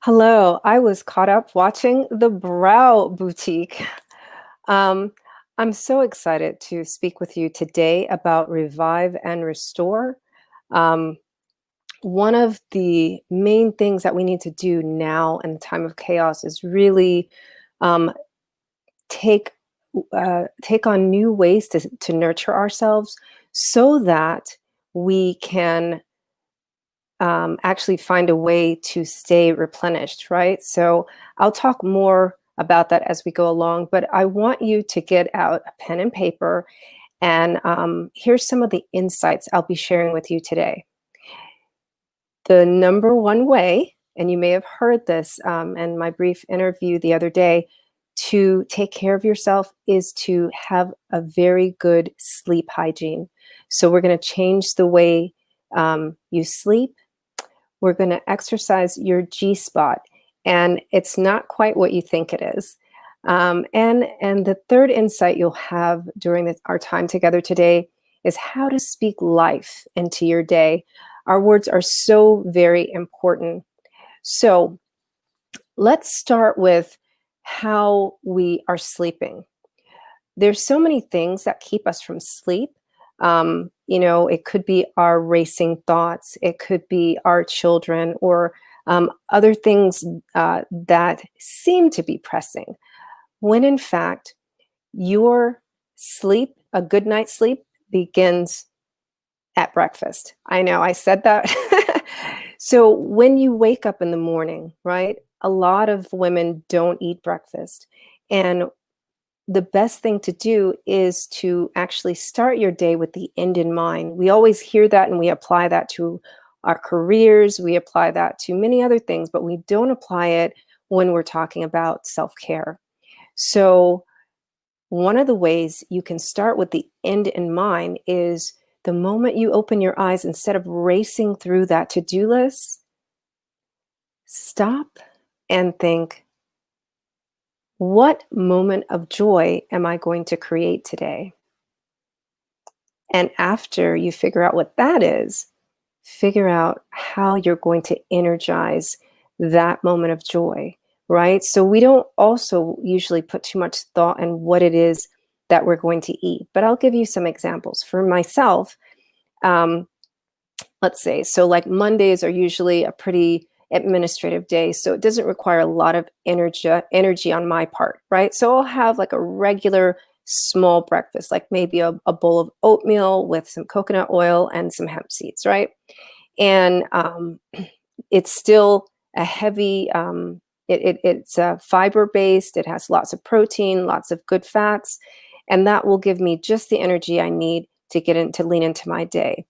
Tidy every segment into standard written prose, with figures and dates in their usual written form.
Hello, I was caught up watching The Brow Boutique. Um, I'm so excited to speak with you today about Revive and Restore. Um, One of the main things that we need to do now in the time of chaos is really um, take take on new ways to nurture ourselves so that we can actually find a way to stay replenished, right? So I'll talk more about that as we go along, but I want you to get out a pen and paper. And here's some of the insights I'll be sharing with you today. The number one way, and you may have heard this in my brief interview the other day, to take care of yourself is to have a very good sleep hygiene. So we're going to change the way you sleep. We're going to exercise your G spot, and it's not quite what you think it is. And the third insight you'll have during our time together today is how to speak life into your day. Our words are so very important. So let's start with how we are sleeping. There's so many things that keep us from sleep. It could be our racing thoughts, it could be our children, or other things that seem to be pressing. When in fact, your sleep, a good night's sleep, begins at breakfast. I know I said that. So when you wake up in the morning, right? A lot of women don't eat breakfast. And the best thing to do is to actually start your day with the end in mind. We always hear that and we apply that to our careers, we apply that to many other things, but we don't apply it when we're talking about self care. So, one of the ways you can start with the end in mind is the moment you open your eyes, instead of racing through that to do list, stop and think, what moment of joy am I going to create today? And after you figure out what that is, figure out how you're going to energize that moment of joy, right? So we don't also usually put too much thought in what it is that we're going to eat. But I'll give you some examples. For myself, um, let's say, so like Mondays are usually a pretty administrative day, so it doesn't require a lot of energy on my part, right? So I'll have like a regular small breakfast, like maybe a bowl of oatmeal with some coconut oil and some hemp seeds, right? And it's still a heavy it's fiber based, it has lots of protein, lots of good fats, and that will give me just the energy I need to lean into my day.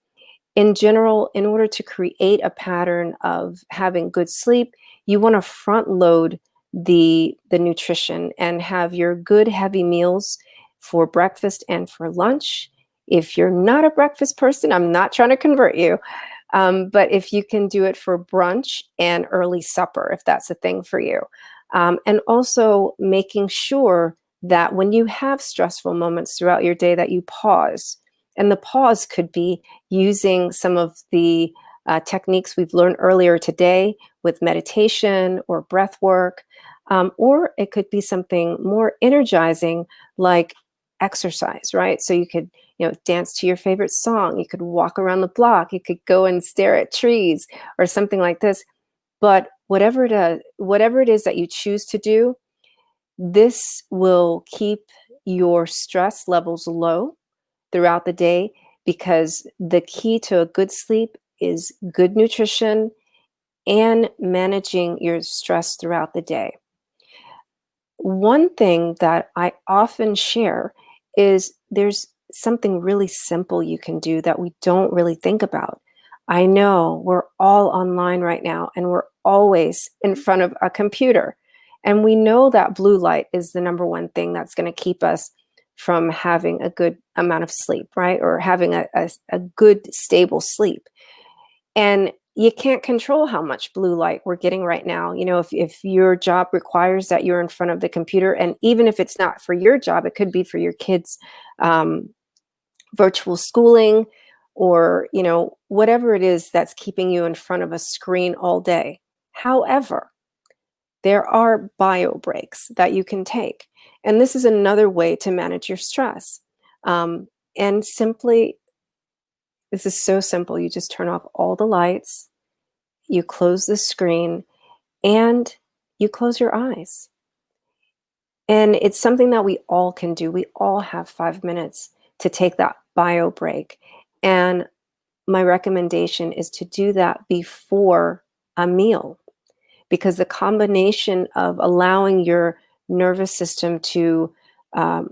In general, in order to create a pattern of having good sleep, you want to front load the nutrition and have your good heavy meals for breakfast and for lunch. If you're not a breakfast person, I'm not trying to convert you, but if you can do it for brunch and early supper, if that's a thing for you. And also making sure that when you have stressful moments throughout your day that you pause. And the pause could be using some of the techniques we've learned earlier today with meditation or breath work, or it could be something more energizing like exercise, right? So you could, dance to your favorite song. You could walk around the block. You could go and stare at trees or something like this. But whatever it is that you choose to do, this will keep your stress levels low throughout the day, because the key to a good sleep is good nutrition and managing your stress throughout the day. One thing that I often share is there's something really simple you can do that we don't really think about. I know we're all online right now and we're always in front of a computer. And we know that blue light is the number one thing that's going to keep us from having a good amount of sleep, right? Or having a good, stable sleep. And you can't control how much blue light we're getting right now. If your job requires that you're in front of the computer, and even if it's not for your job, it could be for your kids' um, virtual schooling, or whatever it is that's keeping you in front of a screen all day. However, there are bio breaks that you can take. And this is another way to manage your stress. Um, and simply, this is so simple. You just turn off all the lights, you close the screen, and you close your eyes. And it's something that we all can do. We all have 5 minutes to take that bio break. And my recommendation is to do that before a meal, because the combination of allowing your nervous system to um,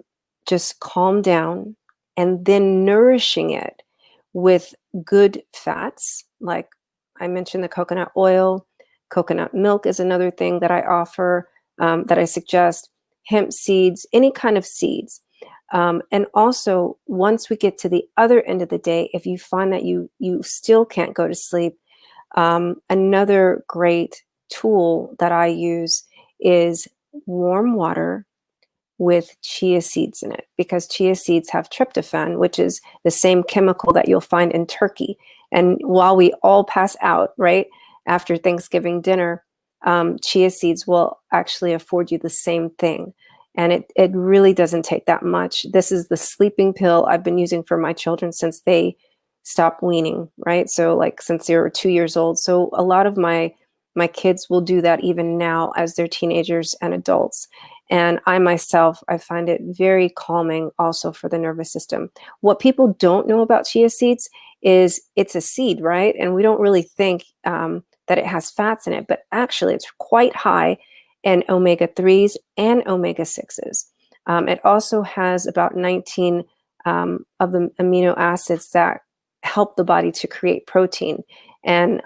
just calm down and then nourishing it with good fats, like I mentioned, the coconut oil, coconut milk is another thing that I offer, that I suggest, hemp seeds, any kind of seeds. And also, once we get to the other end of the day, if you find that you still can't go to sleep, another great tool that I use is warm water with chia seeds in it, because chia seeds have tryptophan, which is the same chemical that you'll find in turkey. And while we all pass out, right, after Thanksgiving dinner, chia seeds will actually afford you the same thing. And it really doesn't take that much. This is the sleeping pill I've been using for my children since they stopped weaning, right? So like since they were 2 years old. So a lot of my kids will do that even now as they're teenagers and adults. And I myself, I find it very calming also for the nervous system. What people don't know about chia seeds is it's a seed, right? And we don't really think that it has fats in it, but actually it's quite high in omega-3s and omega-6s. It also has about 19 of the amino acids that help the body to create protein. And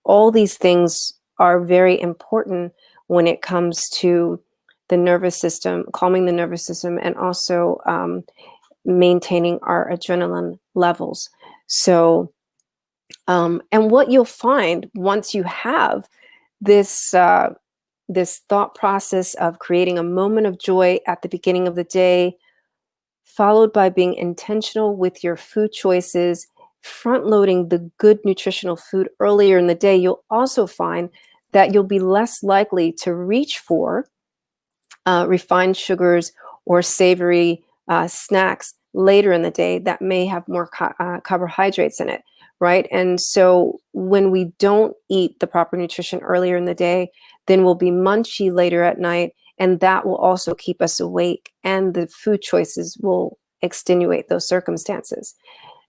all these things are very important when it comes to the nervous system, calming the nervous system, and also maintaining our adrenaline levels. So, and what you'll find once you have this this thought process of creating a moment of joy at the beginning of the day, followed by being intentional with your food choices, front loading the good nutritional food earlier in the day, you'll also find that you'll be less likely to reach for refined sugars or savory snacks later in the day that may have more carbohydrates in it, right? And so when we don't eat the proper nutrition earlier in the day, then we'll be munchy later at night, and that will also keep us awake, and the food choices will extenuate those circumstances.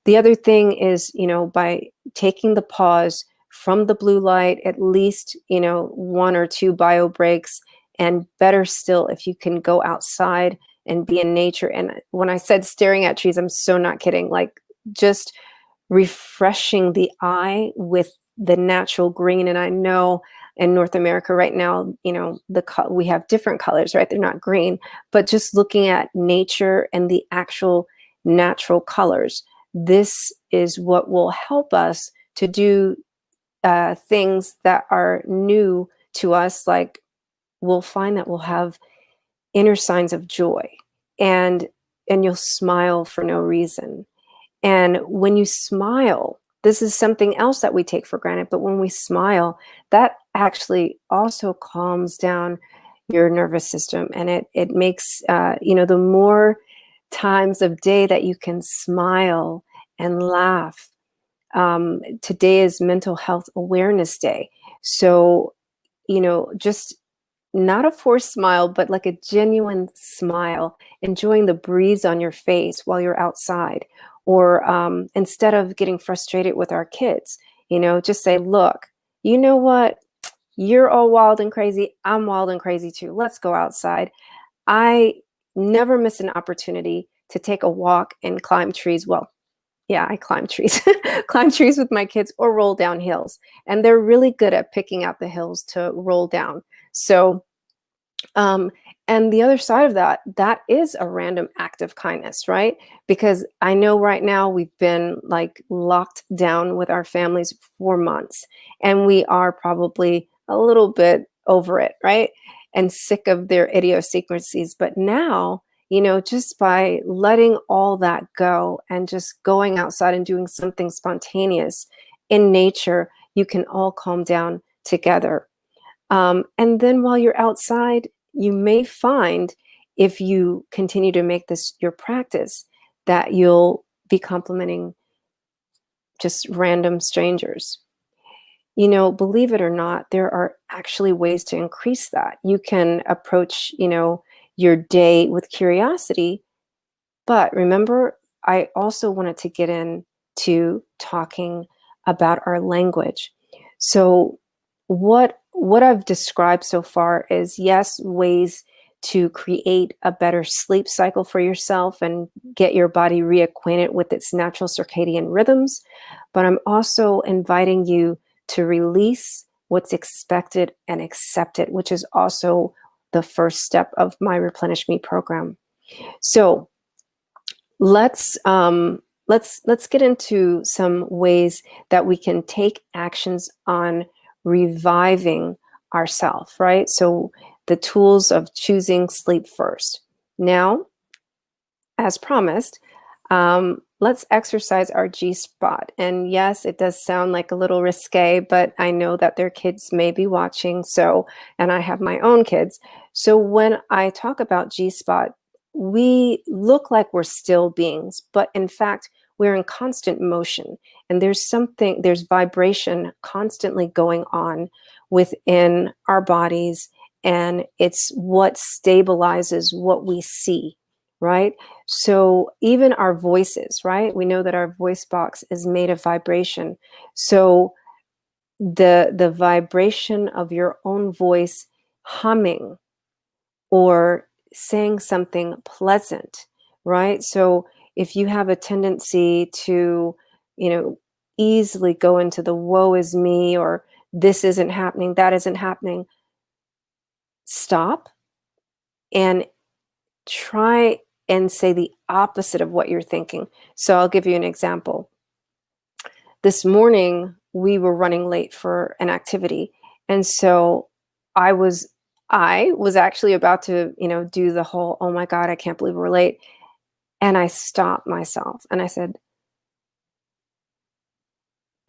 The other thing is, by taking the pause from the blue light, at least, one or two bio breaks, and better still, if you can go outside and be in nature. And when I said staring at trees, I'm so not kidding. Like just refreshing the eye with the natural green. And I know in North America right now, we have different colors, right? They're not green, but just looking at nature and the actual natural colors, this is what will help us to do things that are new to us. Like we'll find that we'll have inner signs of joy, and you'll smile for no reason. And when you smile, this is something else that we take for granted, but when we smile, that actually also calms down your nervous system, and it makes the more times of day that you can smile and laugh. Today is Mental Health Awareness Day, so just not a forced smile, but like a genuine smile, enjoying the breeze on your face while you're outside. Or instead of getting frustrated with our kids, just say, look, you know what? You're all wild and crazy. I'm wild and crazy too. Let's go outside. I never miss an opportunity to take a walk and climb trees. Well, yeah, I climb trees, climb trees with my kids, or roll down hills. And they're really good at picking out the hills to roll down. So, and the other side of that is a random act of kindness, right? Because I know right now we've been like locked down with our families for months, and we are probably a little bit over it, right? And sick of their idiosyncrasies. But now, just by letting all that go and just going outside and doing something spontaneous in nature, you can all calm down together. And then while you're outside, you may find, if you continue to make this your practice, that you'll be complimenting just random strangers. Believe it or not, there are actually ways to increase that. You can approach, your day with curiosity, but remember, I also wanted to get into talking about our language. So what I've described so far is, yes, ways to create a better sleep cycle for yourself and get your body reacquainted with its natural circadian rhythms, but I'm also inviting you to release what's expected and accept it, which is also the first step of my Replenish Me program. So let's get into some ways that we can take actions on reviving ourself, right? So the tools of choosing sleep first. Now, as promised, let's exercise our G spot. And yes, it does sound like a little risque, but I know that their kids may be watching. And I have my own kids. So when I talk about G spot, we look like we're still beings, but in fact, we're in constant motion. And there's vibration constantly going on within our bodies. And it's what stabilizes what we see, right? So even our voices, right? We know that our voice box is made of vibration. So the vibration of your own voice humming or saying something pleasant, right? So if you have a tendency to, easily go into the woe is me, or this isn't happening, that isn't happening, stop and try and say the opposite of what you're thinking. So I'll give you an example. This morning, we were running late for an activity. And so I was actually about to, do the whole, oh my God, I can't believe we're late. And I stopped myself and I said,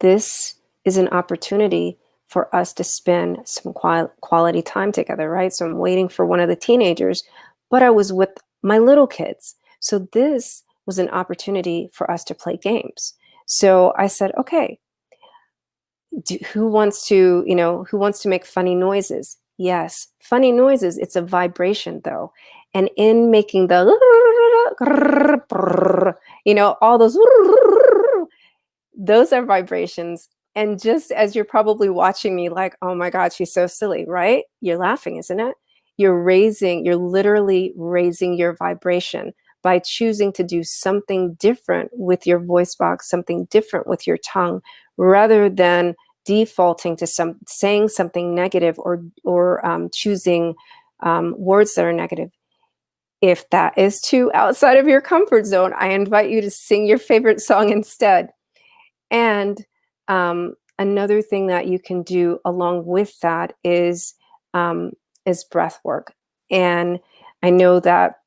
this is an opportunity for us to spend some quality time together, right? So I'm waiting for one of the teenagers, but I was with my little kids. So this was an opportunity for us to play games. So I said, okay, who wants to make funny noises? Yes, funny noises. It's a vibration though. And in making the, all those are vibrations. And just as you're probably watching me like, oh my God, she's so silly, right? You're laughing, isn't it? You're literally raising your vibration by choosing to do something different with your voice box, something different with your tongue, rather than defaulting to saying something negative or choosing words that are negative. If that is too outside of your comfort zone, I invite you to sing your favorite song instead. And another thing that you can do along with that is breath work. And I know that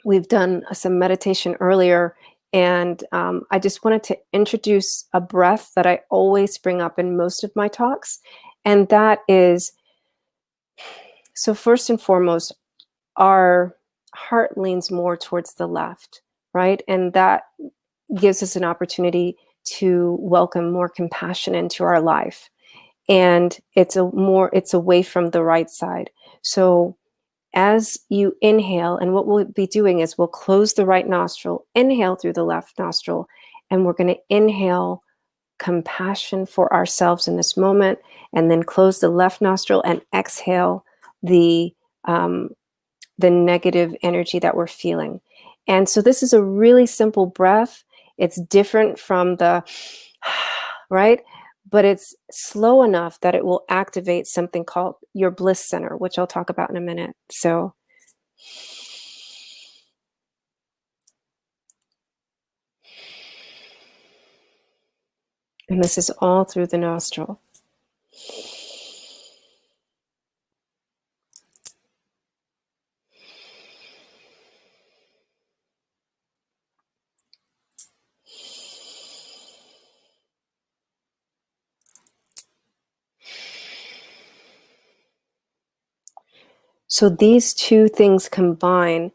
we've done some meditation earlier, and I just wanted to introduce a breath that I always bring up in most of my talks. And that is, so first and foremost, our heart leans more towards the left, right? And that gives us an opportunity to welcome more compassion into our life. And it's away from the right side. So as you inhale, and what we'll be doing is we'll close the right nostril, inhale through the left nostril, and we're going to inhale compassion for ourselves in this moment, and then close the left nostril and exhale um, the negative energy that we're feeling. And so this is a really simple breath. It's different from the right, but it's slow enough that it will activate something called your bliss center, which I'll talk about in a minute. So and this is all through the nostril. So these two things combine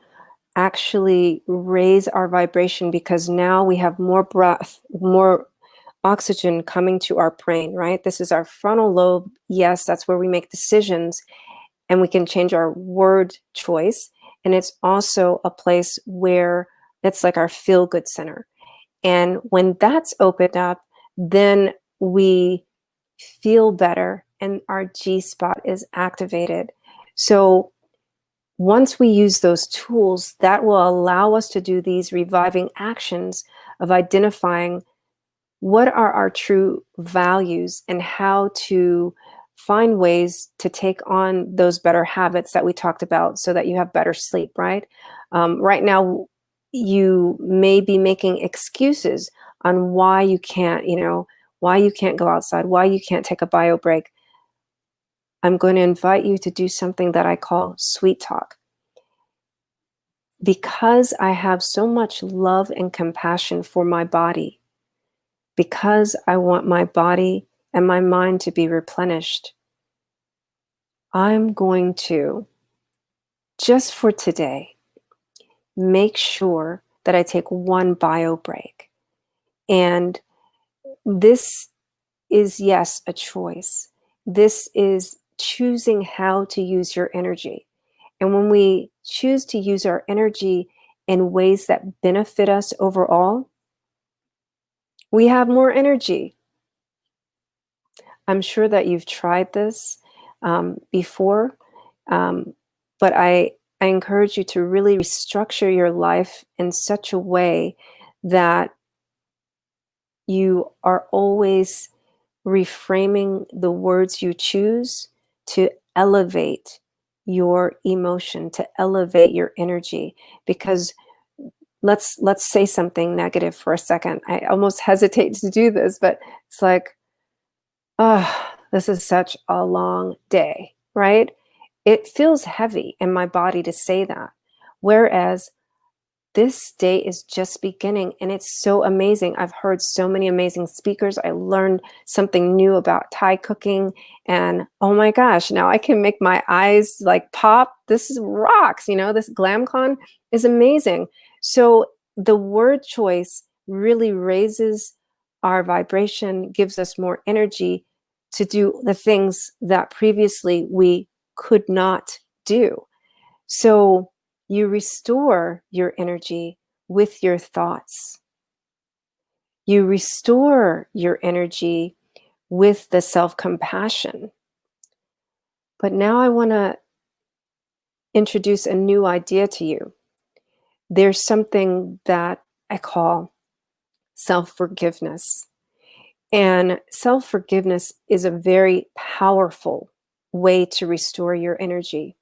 actually raise our vibration because now we have more breath, more oxygen coming to our brain, right? This is our frontal lobe. Yes, that's where we make decisions and we can change our word choice. And it's also a place where it's like our feel good center. And when that's opened up, then we feel better and our G spot is activated. So once we use those tools, that will allow us to do these reviving actions of identifying what are our true values and how to find ways to take on those better habits that we talked about so that you have better sleep, right? Right now, you may be making excuses on why you can't, why you can't go outside, why you can't take a bio break. I'm going to invite you to do something that I call sweet talk. Because I have so much love and compassion for my body, because I want my body and my mind to be replenished, I'm going to, just for today, make sure that I take one bio break. And this is, yes, a choice. This is choosing how to use your energy. And when we choose to use our energy in ways that benefit us overall, we have more energy. I'm sure that you've tried this before, um, but I encourage you to really restructure your life in such a way that you are always reframing the words you choose to elevate your emotion, to elevate your energy. Because let's say something negative for a second. I almost hesitate to do this, but it's like, oh, this is such a long day, right? It feels heavy in my body to say that. Whereas this day is just beginning and it's so amazing. I've heard so many amazing speakers. I learned something new about Thai cooking and oh my gosh, now I can make my eyes like pop. This is rocks, this GlamCon is amazing. So the word choice really raises our vibration, gives us more energy to do the things that previously we could not do. So you restore your energy with your thoughts. You restore your energy with the self-compassion. But now I want to introduce a new idea to you. There's something that I call self-forgiveness. And self-forgiveness is a very powerful way to restore your energy.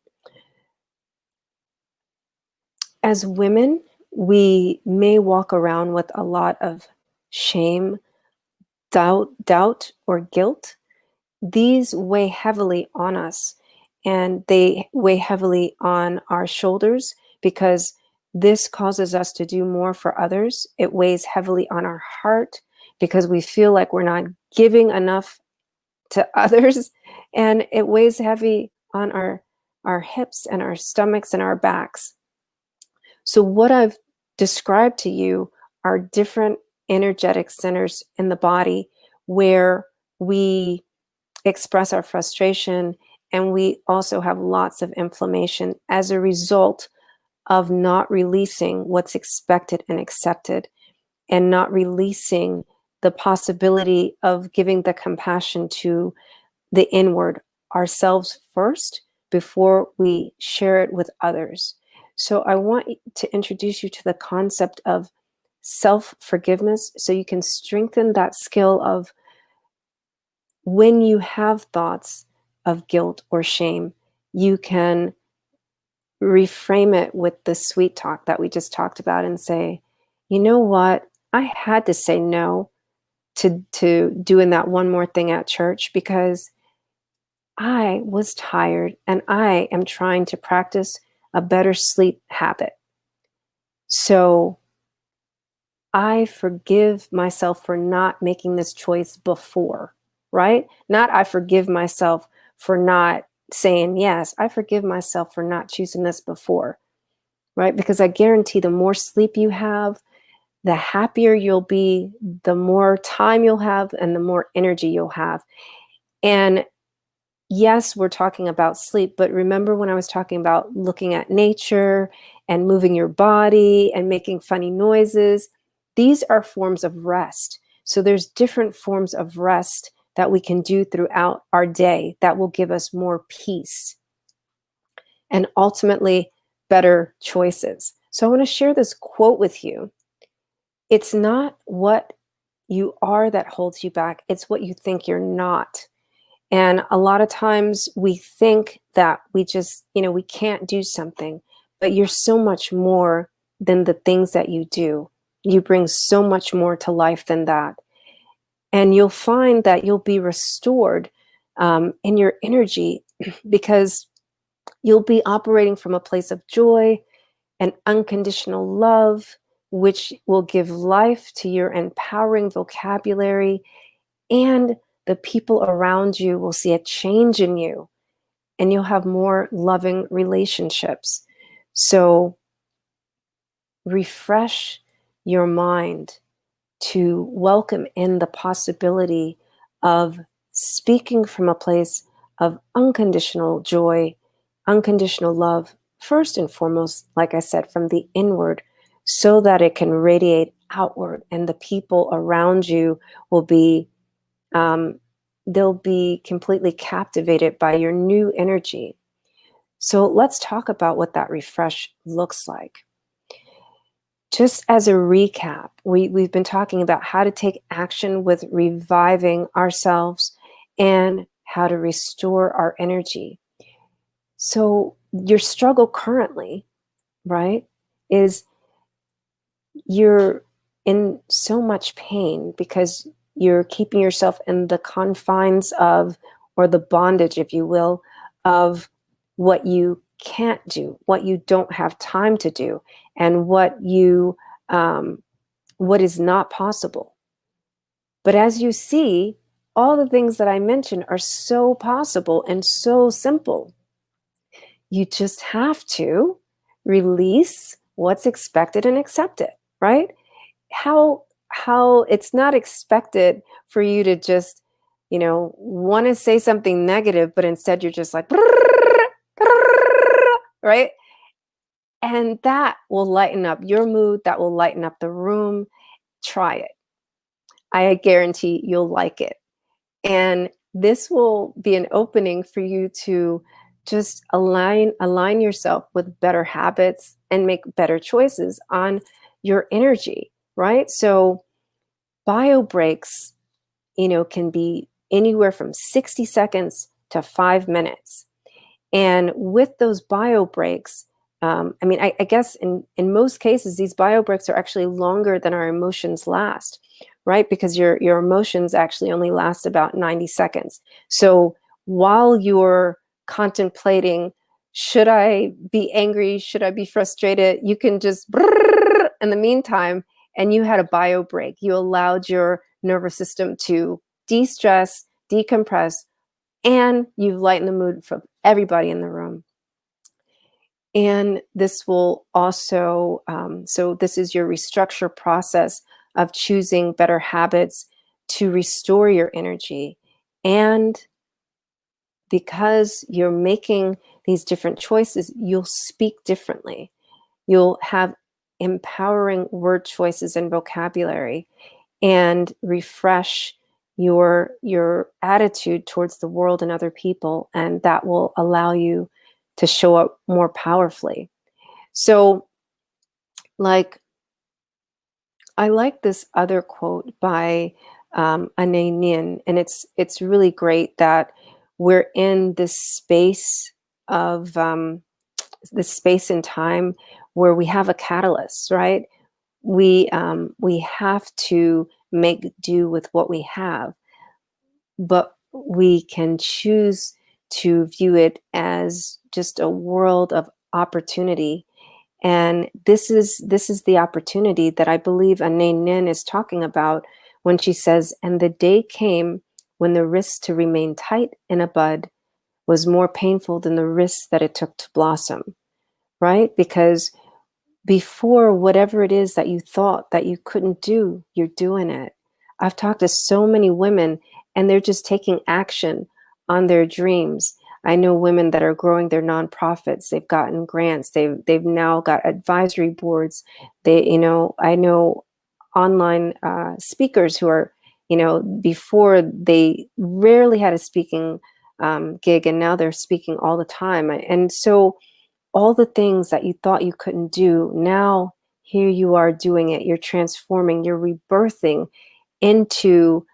As women, we may walk around with a lot of shame, doubt, or guilt. These weigh heavily on us and they weigh heavily on our shoulders because this causes us to do more for others. It weighs heavily on our heart because we feel like we're not giving enough to others. And it weighs heavy on our hips and our stomachs and our backs. So what I've described to you are different energetic centers in the body where we express our frustration and we also have lots of inflammation as a result of not releasing what's expected and accepted and not releasing the possibility of giving the compassion to the inward, ourselves first, before we share it with others. So I want to introduce you to the concept of self-forgiveness so you can strengthen that skill of when you have thoughts of guilt or shame, you can reframe it with the sweet talk that we just talked about and say, you know what? I had to say no to doing that one more thing at church because I was tired and I am trying to practice a better sleep habit. So I forgive myself for not making this choice before, right? Not I forgive myself for not saying, yes, I forgive myself for not choosing this before, right? Because I guarantee the more sleep you have, the happier you'll be, the more time you'll have, and the more energy you'll have. And yes, we're talking about sleep, but remember when I was talking about looking at nature and moving your body and making funny noises? These are forms of rest. So there's different forms of rest that we can do throughout our day that will give us more peace and ultimately better choices. So I want to share this quote with you. It's not what you are that holds you back, it's what you think you're not. And a lot of times we think that we just, we can't do something, but you're so much more than the things that you do. You bring so much more to life than that. And you'll find that you'll be restored in your energy because you'll be operating from a place of joy and unconditional love, which will give life to your empowering vocabulary, and the people around you will see a change in you, and you'll have more loving relationships. So refresh your mind to welcome in the possibility of speaking from a place of unconditional joy, unconditional love, first and foremost, like I said, from the inward, so that it can radiate outward, and the people around you will be, they'll be completely captivated by your new energy. So let's talk about what that refresh looks like. Just as a recap, we've been talking about how to take action with reviving ourselves and how to restore our energy. So your struggle currently, right, is you're in so much pain because you're keeping yourself in the confines of, or the bondage, if you will, of what you can't do, what you don't have time to do, and what is not possible. But as you see, all the things that I mentioned are so possible and so simple. You just have to release what's expected and accept it, right? How it's not expected for you to just, want to say something negative, but instead you're just like, right? And that will lighten up your mood, that will lighten up the room. Try it. I guarantee you'll like it. And this will be an opening for you to just align yourself with better habits and make better choices on your energy, right? So bio breaks, can be anywhere from 60 seconds to 5 minutes. And with those bio breaks, I guess in most cases, these bio breaks are actually longer than our emotions last, right? Because your emotions actually only last about 90 seconds. So while you're contemplating, should I be angry? Should I be frustrated? You can just, in the meantime, and you had a bio break. You allowed your nervous system to de-stress, decompress, and you've lightened the mood for everybody in the room. And this will also, so this is your restructure process of choosing better habits to restore your energy. And because you're making these different choices, you'll speak differently. You'll have empowering word choices and vocabulary, and refresh your attitude towards the world and other people, and that will allow you to show up more powerfully. So, like, I like this other quote by Ane Nin, and it's really great that we're in this space of this space and time where we have a catalyst, right? We have to make do with what we have, but we can choose to view it as just a world of opportunity. And this is the opportunity that I believe Ane Nin is talking about when she says, "And the day came when the wrists to remain tight in a bud was more painful than the risks that it took to blossom, right? Because before, whatever it is that you thought that you couldn't do, you're doing it. I've talked to so many women and they're just taking action on their dreams. I know women that are growing their nonprofits. They've gotten grants. They've now got advisory boards. I know online speakers who are, before they rarely had a speaking gig, and now they're speaking all the time. And so all the things that you thought you couldn't do, now here you are doing it. You're transforming, you're rebirthing into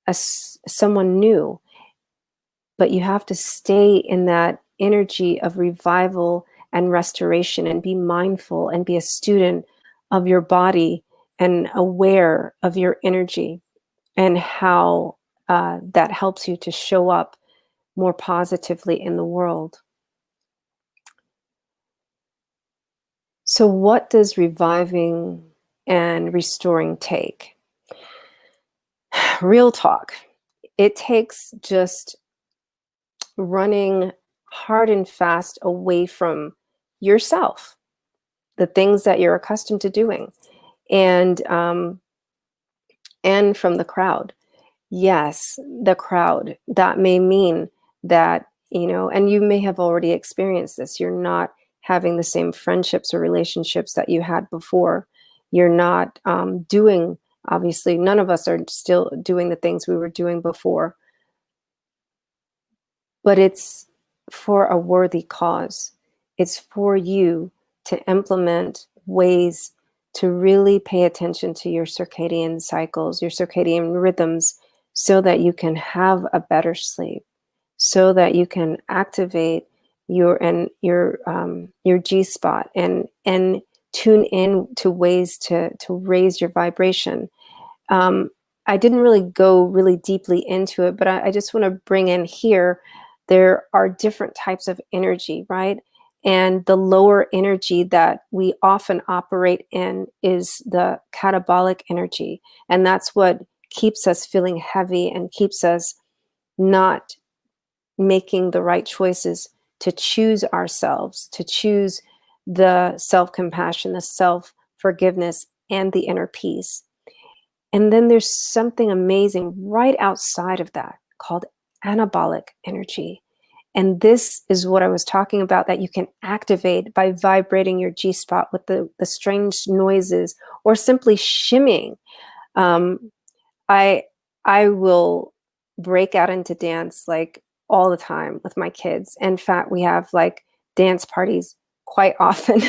someone new. But you have to stay in that energy of revival and restoration and be mindful and be a student of your body and aware of your energy and how that helps you to show up more positively in the world. So, what does reviving and restoring take? Real talk. It takes just running hard and fast away from yourself, the things that you're accustomed to doing, and from the crowd. Yes, the crowd. That may mean that, and you may have already experienced this. You're not having the same friendships or relationships that you had before. You're not doing, obviously, none of us are still doing the things we were doing before, but it's for a worthy cause. It's for you to implement ways to really pay attention to your circadian cycles, your circadian rhythms, so that you can have a better sleep, so that you can activate your G spot and tune in to ways to raise your vibration. Um, I didn't really go really deeply into it, but I just want to bring in here, there are different types of energy, right? And the lower energy that we often operate in is the catabolic energy. And that's what keeps us feeling heavy and keeps us not making the right choices to choose ourselves, to choose the self-compassion, the self-forgiveness, and the inner peace. And then there's something amazing right outside of that called anabolic energy. And this is what I was talking about, that you can activate by vibrating your G spot with the strange noises or simply shimmying. Um, I I will break out into dance like all the time with my kids. In fact, we have like dance parties quite often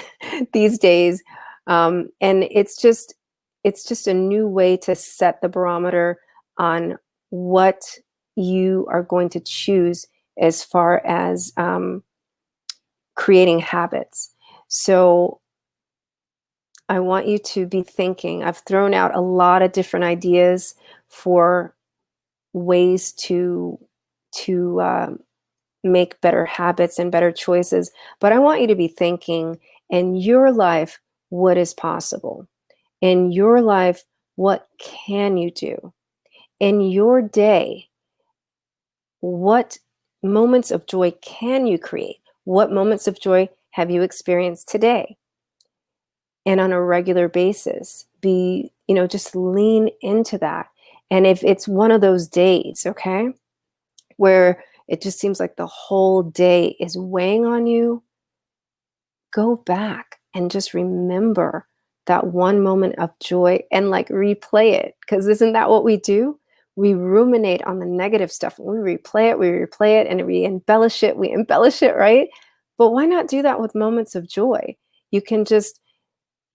these days, and it's just a new way to set the barometer on what you are going to choose as far as creating habits. So I want you to be thinking. I've thrown out a lot of different ideas for ways to make better habits and better choices, but I want you to be thinking in your life, what is possible? In your life, what can you do? In your day, what moments of joy can you create? What moments of joy have you experienced today? And on a regular basis, just lean into that. And if it's one of those days, okay, where it just seems like the whole day is weighing on you, go back and just remember that one moment of joy and like replay it. Because isn't that what we do? We ruminate on the negative stuff. We replay it, and we embellish it, right? But why not do that with moments of joy? You can just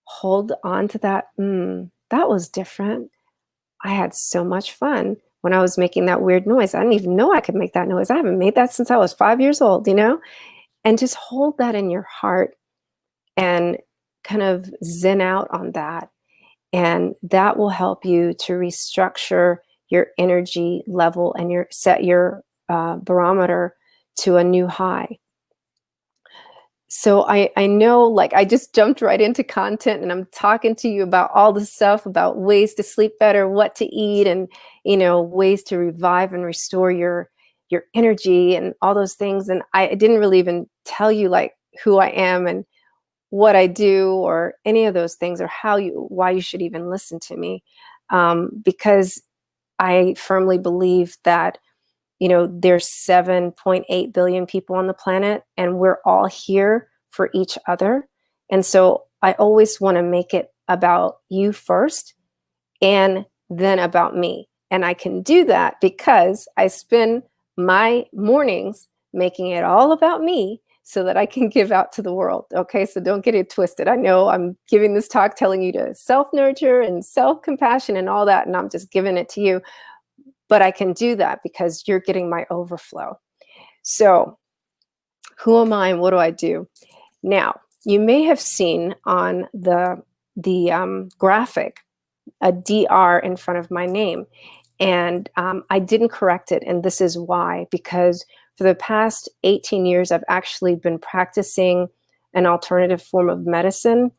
hold on to that. That was different. I had so much fun when I was making that weird noise. I didn't even know I could make that noise. I haven't made that since I was 5 years old. And just hold that in your heart and kind of zen out on that. And that will help you to restructure your energy level and set your barometer to a new high. So I know, like, I just jumped right into content and I'm talking to you about all this stuff about ways to sleep better, what to eat, and ways to revive and restore your your energy and all those things. And I didn't really even tell you like who I am and what I do or any of those things or why you should even listen to me. Because I firmly believe that, there's 7.8 billion people on the planet and we're all here for each other. And so I always want to make it about you first and then about me. And I can do that because I spend my mornings making it all about me so that I can give out to the world. Okay, so don't get it twisted. I know I'm giving this talk telling you to self nurture and self compassion and all that, and I'm just giving it to you. But I can do that because you're getting my overflow. So, who am I and what do I do? Now, you may have seen on the graphic a DR in front of my name. And I didn't correct it. And this is why, because for the past 18 years, I've actually been practicing an alternative form of medicine,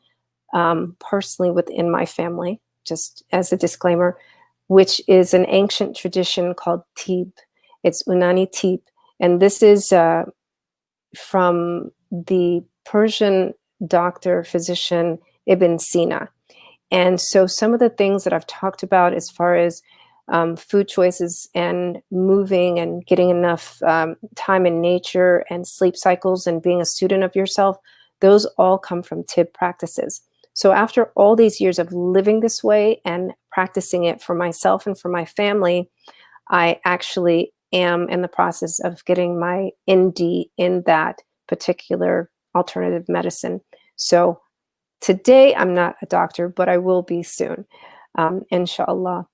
personally within my family, just as a disclaimer, which is an ancient tradition called Tib. It's Unani Tib. And this is from the Persian doctor, physician Ibn Sina. And so some of the things that I've talked about as far as food choices and moving and getting enough time in nature and sleep cycles and being a student of yourself, those all come from TIB practices. So after all these years of living this way and practicing it for myself and for my family, I actually am in the process of getting my ND in that particular alternative medicine. So today, I'm not a doctor, but I will be soon, inshallah.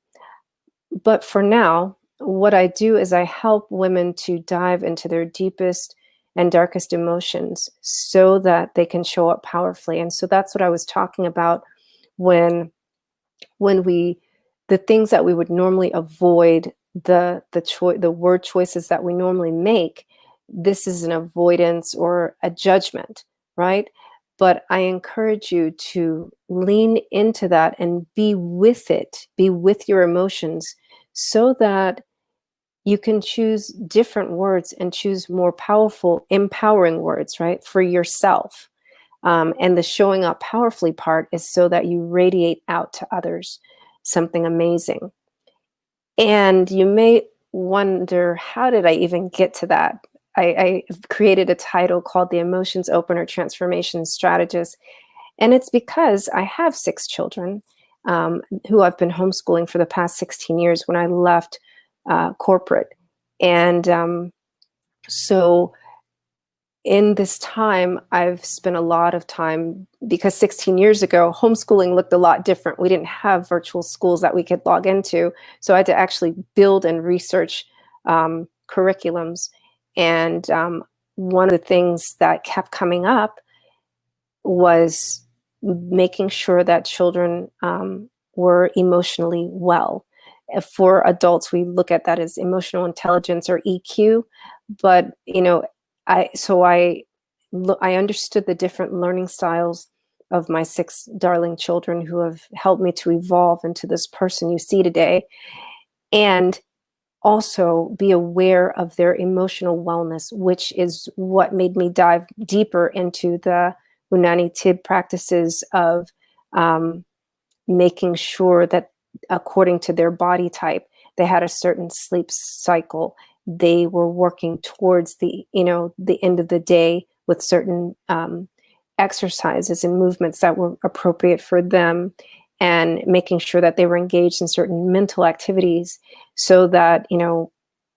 But for now, what I do is I help women to dive into their deepest and darkest emotions so that they can show up powerfully. And so that's what I was talking about when the things that we would normally avoid, the word choices that we normally make, this is an avoidance or a judgment, right? But I encourage you to lean into that and be with it, be with your emotions so that you can choose different words and choose more powerful, empowering words, right, for yourself. And the showing up powerfully part is so that you radiate out to others something amazing. And you may wonder, how did I even get to that? I created a title called The Emotions Opener Transformation Strategist. And it's because I have 6 children who I've been homeschooling for the past 16 years when I left corporate. And so in this time, I've spent a lot of time, because 16 years ago, homeschooling looked a lot different. We didn't have virtual schools that we could log into. So I had to actually build and research curriculums. And one of the things that kept coming up was making sure that children were emotionally well. For adults, we look at that as emotional intelligence or EQ. But, I understood the different learning styles of my 6 darling children who have helped me to evolve into this person you see today, and also be aware of their emotional wellness, which is what made me dive deeper into the Unani Tib practices of making sure that according to their body type, they had a certain sleep cycle. They were working towards the end of the day with certain exercises and movements that were appropriate for them, and making sure that they were engaged in certain mental activities so that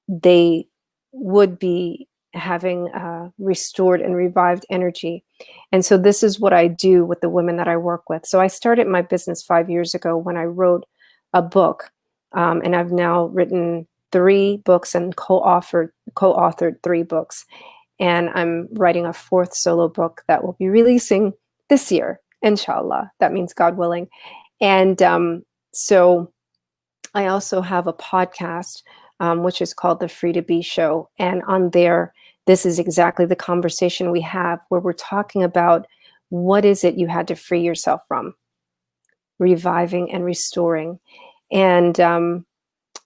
they would be having restored and revived energy. And so this is what I do with the women that I work with. So I started my business 5 years ago when I wrote a book, and I've now written 3 books and co-authored 3 books. And I'm writing a 4th solo book that will be releasing this year, inshallah. That means God willing. And so I also have a podcast, which is called The Free to Be Show. And on there, this is exactly the conversation we have where we're talking about what is it you had to free yourself from, reviving and restoring. And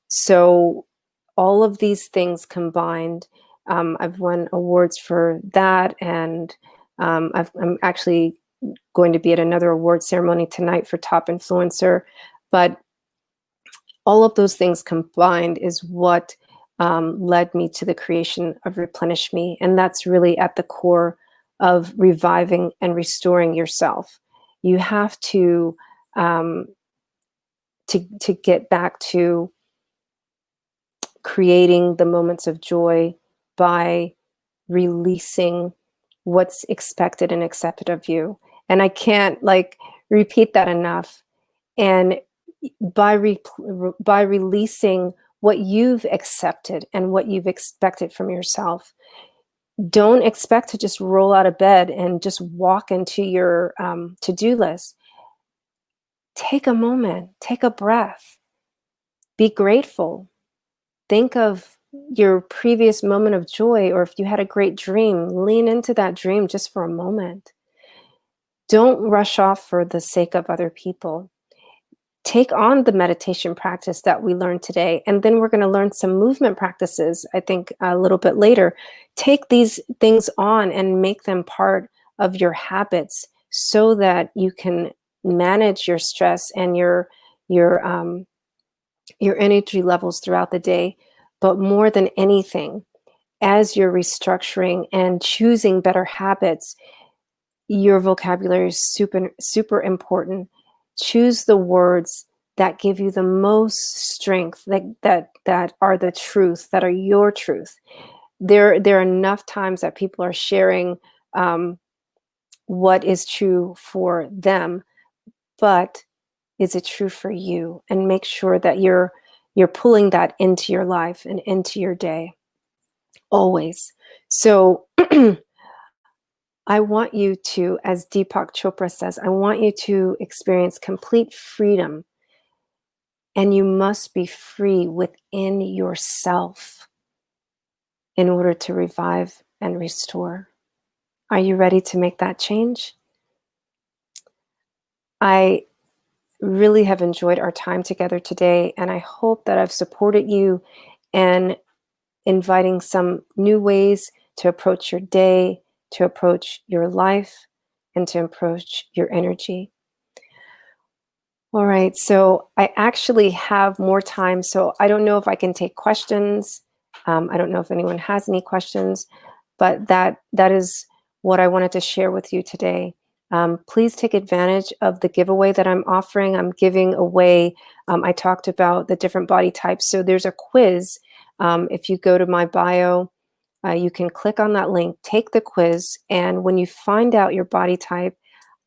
so all of these things combined, I've won awards for that, and I'm actually going to be at another award ceremony tonight for top influencer. But all of those things combined is what led me to the creation of Replenish Me. And that's really at the core of reviving and restoring yourself. You have um, to get back to creating the moments of joy by releasing what's expected and accepted of you. And I can't like repeat that enough. And by releasing what you've accepted and what you've expected from yourself, don't expect to just roll out of bed and just walk into your to-do list. Take a moment, take a breath, be grateful. Think of your previous moment of joy, or if you had a great dream, lean into that dream just for a moment. Don't rush off for the sake of other people. Take on the meditation practice that we learned today, and then we're going to learn some movement practices, I think, a little bit later. Take these things on and make them part of your habits so that you can manage your stress and your energy levels throughout the day. But more than anything, as you're restructuring and choosing better habits, your vocabulary is super important. Choose the words that give you the most strength, that are the truth, that are your truth. There are enough times that people are sharing what is true for them, but is it true for you? And make sure that you're pulling that into your life and into your day always. So I want you to, as Deepak Chopra says, I want you to experience complete freedom. And you must be free within yourself in order to revive and restore. Are you ready to make that change? I really have enjoyed our time together today, and I hope that I've supported you in inviting some new ways to approach your day, to approach your life, and to approach your energy. All right, so I actually have more time, so I don't know if I can take questions. I don't know if anyone has any questions, but that is what I wanted to share with you today. Please take advantage of the giveaway that I'm offering. I'm giving away, I talked about the different body types, so there's a quiz. If you go to my bio, you can click on that link, take the quiz, and when you find out your body type,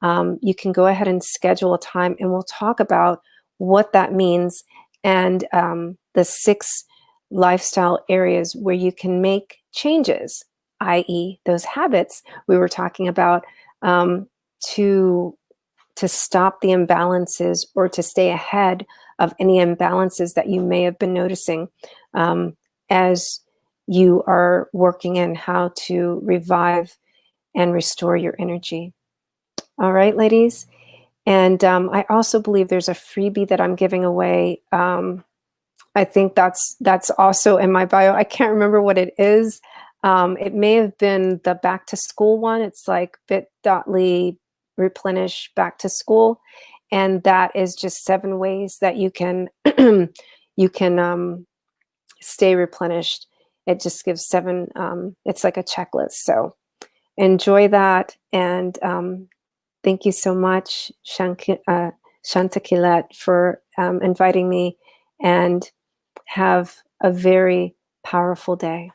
you can go ahead and schedule a time, and we'll talk about what that means and the 6 lifestyle areas where you can make changes, i.e. those habits we were talking about, to stop the imbalances or to stay ahead of any imbalances that you may have been noticing as you are working in how to revive and restore your energy. All right, ladies. And I also believe there's a freebie that I'm giving away. I think that's also in my bio. I can't remember what it is. It may have been the back to school one. It's like bit.ly replenish back to school. And that is just 7 ways that you can you can stay replenished. It just gives 7, it's like a checklist. So enjoy that. And thank you so much, Shanta Kilet, for inviting me, and have a very powerful day.